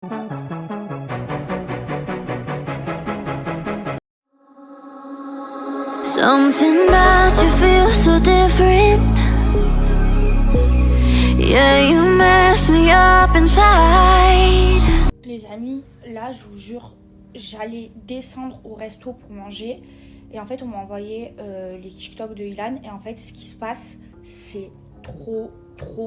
Something about you feels so different. Yeah, you mess me up inside. Les amis, là je vous jure, j'allais descendre au resto pour manger. Et en fait on m'a envoyé les TikTok de Ilan. Et en fait ce qui se passe, c'est trop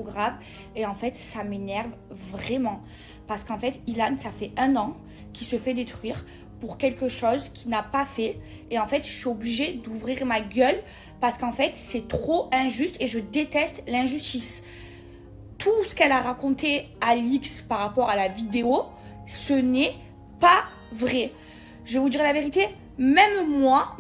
grave. Et en fait ça m'énerve vraiment. Parce qu'en fait Ilan, ça fait 1 an qu'il se fait détruire pour quelque chose qu'il n'a pas fait. Et en fait je suis obligée d'ouvrir ma gueule parce qu'en fait c'est trop injuste et je déteste l'injustice. Tout ce qu'elle a raconté à Alix par rapport à la vidéo, ce n'est pas vrai. Je vais vous dire la vérité, même moi,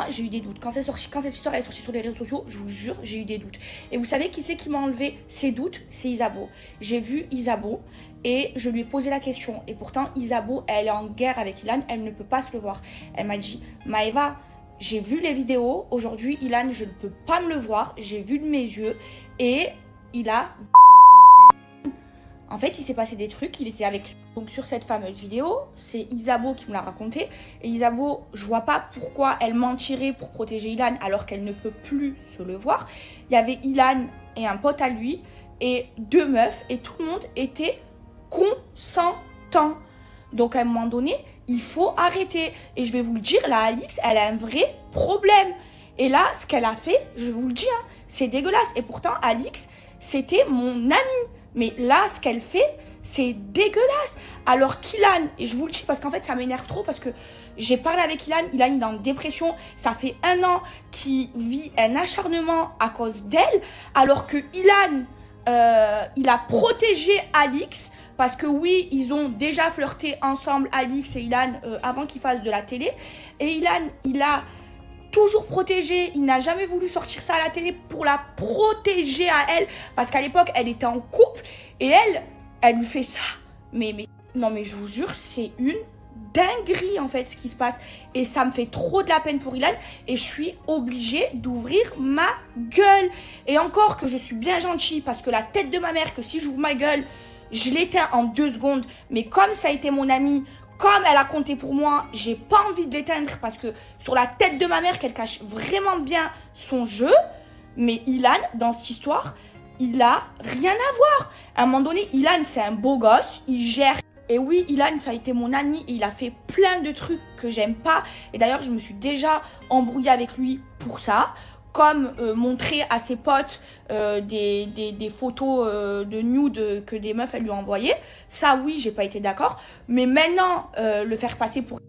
j'ai eu des doutes. Quand cette histoire est sortie sur les réseaux sociaux, je vous jure, j'ai eu des doutes. Et vous savez qui c'est qui m'a enlevé ces doutes? C'est Isabeau. J'ai vu Isabeau et je lui ai posé la question. Et pourtant, Isabeau, elle est en guerre avec Ilan, elle ne peut pas se le voir. Elle m'a dit, Maëva, j'ai vu les vidéos, aujourd'hui, Ilan, je ne peux pas me le voir. J'ai vu de mes yeux et il a... En fait, il s'est passé des trucs, il était avec... Donc sur cette fameuse vidéo, c'est Isabeau qui me l'a raconté. Et Isabeau, je vois pas pourquoi elle mentirait pour protéger Ilan alors qu'elle ne peut plus se le voir. Il y avait Ilan et un pote à lui et 2 meufs et tout le monde était consentant. Donc à un moment donné, il faut arrêter. Et je vais vous le dire, là, Alix, elle a un vrai problème. Et là, ce qu'elle a fait, je vais vous le dire, hein, c'est dégueulasse. Et pourtant, Alix, c'était mon amie. Mais là, ce qu'elle fait, c'est dégueulasse. Alors qu'Ilan, et je vous le dis parce qu'en fait, ça m'énerve trop parce que j'ai parlé avec Ilan, il est en dépression. Ça fait 1 an qu'il vit un acharnement à cause d'elle. Alors que Ilan, il a protégé Alix. Parce que oui, ils ont déjà flirté ensemble, Alix et Ilan, avant qu'ils fassent de la télé. Et Ilan, il a toujours protégé, il n'a jamais voulu sortir ça à la télé pour la protéger à elle, parce qu'à l'époque elle était en couple et elle lui fait ça, mais non mais je vous jure c'est une dinguerie en fait ce qui se passe et ça me fait trop de la peine pour Ilan et je suis obligée d'ouvrir ma gueule et encore que je suis bien gentille parce que la tête de ma mère que si j'ouvre ma gueule je l'éteins en 2 secondes, mais comme ça a été mon amie, comme elle a compté pour moi, j'ai pas envie de l'éteindre parce que sur la tête de ma mère, qu'elle cache vraiment bien son jeu. Mais Ilan, dans cette histoire, il a rien à voir. À un moment donné, Ilan, c'est un beau gosse, il gère. Et oui, Ilan, ça a été mon ami et il a fait plein de trucs que j'aime pas. Et d'ailleurs, je me suis déjà embrouillée avec lui pour ça. Comme montrer à ses potes des photos de nude que des meufs elles lui ont envoyées. Ça, oui, j'ai pas été d'accord. Mais maintenant, le faire passer pour...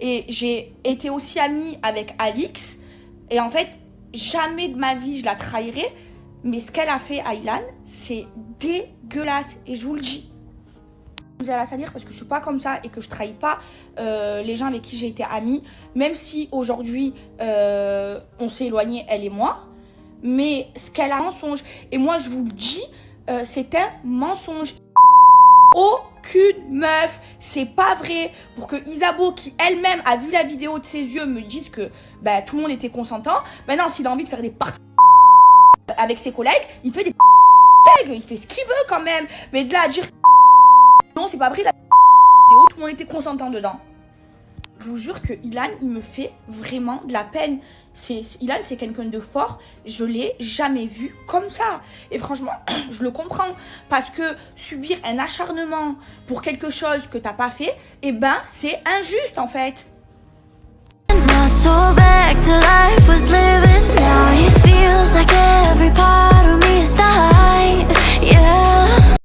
Et j'ai été aussi amie avec Alix. Et en fait, jamais de ma vie, je la trahirai. Mais ce qu'elle a fait à Ilan, c'est dégueulasse. Et je vous le dis. Vous allez la salir parce que je suis pas comme ça et que je trahis pas les gens avec qui j'ai été amie, même si aujourd'hui on s'est éloigné elle et moi, mais ce qu'elle a un mensonge et moi je vous le dis c'est un mensonge. Aucune meuf, c'est pas vrai. Pour que Isabeau qui elle-même a vu la vidéo de ses yeux me dise que bah, tout le monde était consentant, maintenant s'il a envie de faire des parties avec ses collègues, il fait des il fait ce qu'il veut quand même, mais de là à dire non, c'est pas vrai, la vidéo, tout le monde était consentant dedans. Je vous jure que Ilan, il me fait vraiment de la peine. Ilan, c'est quelqu'un de fort. Je l'ai jamais vu comme ça. Et franchement, je le comprends. Parce que subir un acharnement pour quelque chose que t'as pas fait, eh ben, c'est injuste en fait.